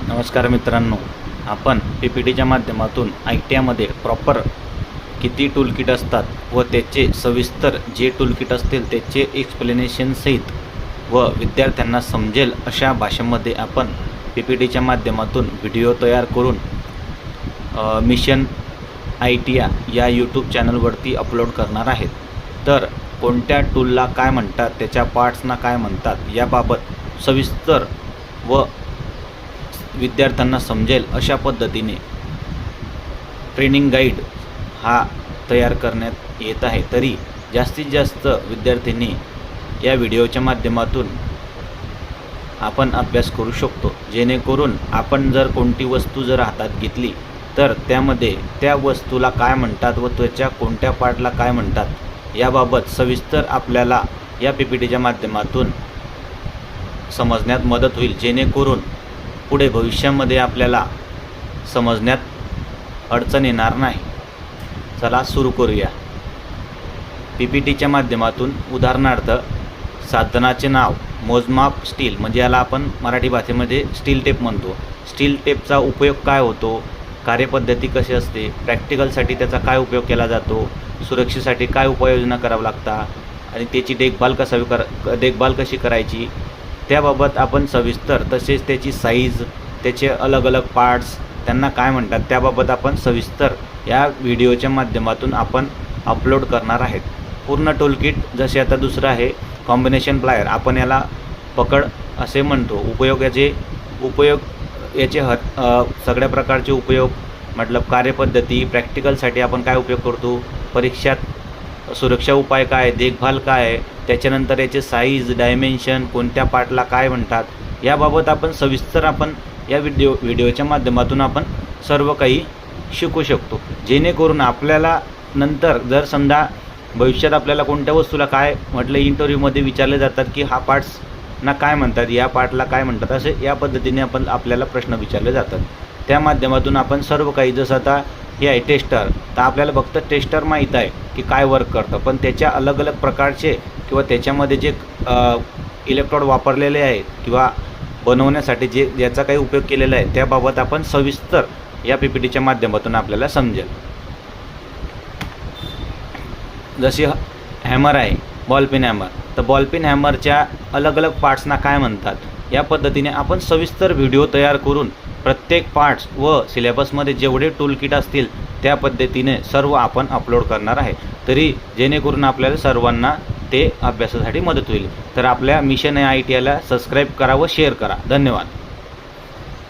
नमस्कार मित्रांनो, आपण PPTच्या माध्यमातून ITमध्ये प्रॉपर किती टूलकिट असतात व त्याचे सविस्तर जे टूलकिट असतील त्याचे एक्सप्लेनेशन सहित व विद्यार्थ्यांना समजेल अशा भाषेमध्ये आपण PPTच्या माध्यमातून व्हिडिओ तयार करून मिशन ITIA या यूट्यूब चॅनलवरती अपलोड करणार आहेत। तर कोणत्या टूलला काय म्हणतात, त्याच्या पार्ट्सना काय म्हणतात याबाबत सविस्तर व विद्यार्थ्यांना समजेल अशा पद्धतीने ट्रेनिंग गाईड हा तयार करण्यात येत आहे। तरी जास्तीत जास्त विद्यार्थ्यांनी या व्हिडिओच्या माध्यमातून आपण अभ्यास करू शकतो, जेणेकरून आपण जर कोणती वस्तू जर हातात घेतली तर त्यामध्ये त्या वस्तूला काय म्हणतात व त्याच्या कोणत्या पार्टला काय म्हणतात याबाबत सविस्तर आपल्याला या PPTच्या माध्यमातून समजण्यात मदत होईल, जेणेकरून पुढे भविष्यामध्ये आपल्याला समजण्यात अडचण येणार नाही। चला सुरू करूया। PPTच्या माध्यमातून उदाहरणार्थ साधनाचे नाव, मोजमाप स्टील म्हणजे याला आपण मराठी भाषेमध्ये स्टील टेप म्हणतो। स्टील टेपचा उपयोग काय होतो, कार्यपद्धती कशी असते, प्रॅक्टिकलसाठी त्याचा काय उपयोग केला जातो, सुरक्षेसाठी काय उपाययोजना करावी लागतात आणि त्याची देखभाल कशी करायची त्याबाबत आपण सविस्तर, तसेच त्याची साईज, त्याचे अलग अलग पार्ट्स त्यांना काय म्हणतात त्याबाबत आपण सविस्तर या व्हिडिओच्या माध्यमातून आपण अपलोड करणार आहेत। पूर्ण टूलकिट जसे आता दुसरं आहे कॉम्बिनेशन प्लायर, आपण याला पकड असे म्हणतो। याचे सगळ्या प्रकारचे उपयोग मतलब कार्यपद्धती, प्रॅक्टिकलसाठी आपण काय उपयोग करतो, परीक्षात सुरक्षा उपाय काय, देखभाल काय आहे, त्याच्यानंतर याचे साईज, डायमेन्शन, कोणत्या पार्टला काय म्हणतात याबाबत आपण सविस्तर आपण या व्हिडिओच्या माध्यमातून आपण सर्व काही शिकू शकतो, जेणेकरून आपल्याला नंतर जर समजा भविष्यात आपल्याला कोणत्या वस्तूला काय म्हटलं इंटरव्ह्यूमध्ये विचारले जातात की हा पार्ट्सना काय म्हणतात, या पार्टला काय म्हणतात, असे या पद्धतीने आपल्याला प्रश्न विचारले जातात। त्या माध्यमातून आपण सर्व काही, जसं आता हे आहे टेस्टर, तर आपल्याला फक्त टेस्टर माहीत आहे की काय वर्क करतं, पण त्याच्या अलग अलग प्रकारचे किंवा त्याच्यामध्ये जे इलेक्ट्रोड वापरलेले आहेत किंवा बनवण्यासाठी ज्याचा काही उपयोग केलेला आहे त्याबाबत आपण सविस्तर या PPTच्या माध्यमातून आपल्याला समजेल। जशी हॅमर आहे, बॉल पेन हॅमर, तर बॉल पेन हॅमरच्या अलग अलग पार्ट्सना काय म्हणतात या पद्धतीने आपण सविस्तर व्हिडिओ तयार करून प्रत्येक पार्ट्स व सिलेबसमध्ये जेवढे टूलकिट असतील त्या पद्धतीने सर्व आपण अपलोड करणार आहे, तरी जेणेकरून आपल्याला सर्वांना ते अभ्यासासाठी मदत होईल। तर आपल्या मिशन ITIला सबस्क्राईब करा व शेअर करा। धन्यवाद।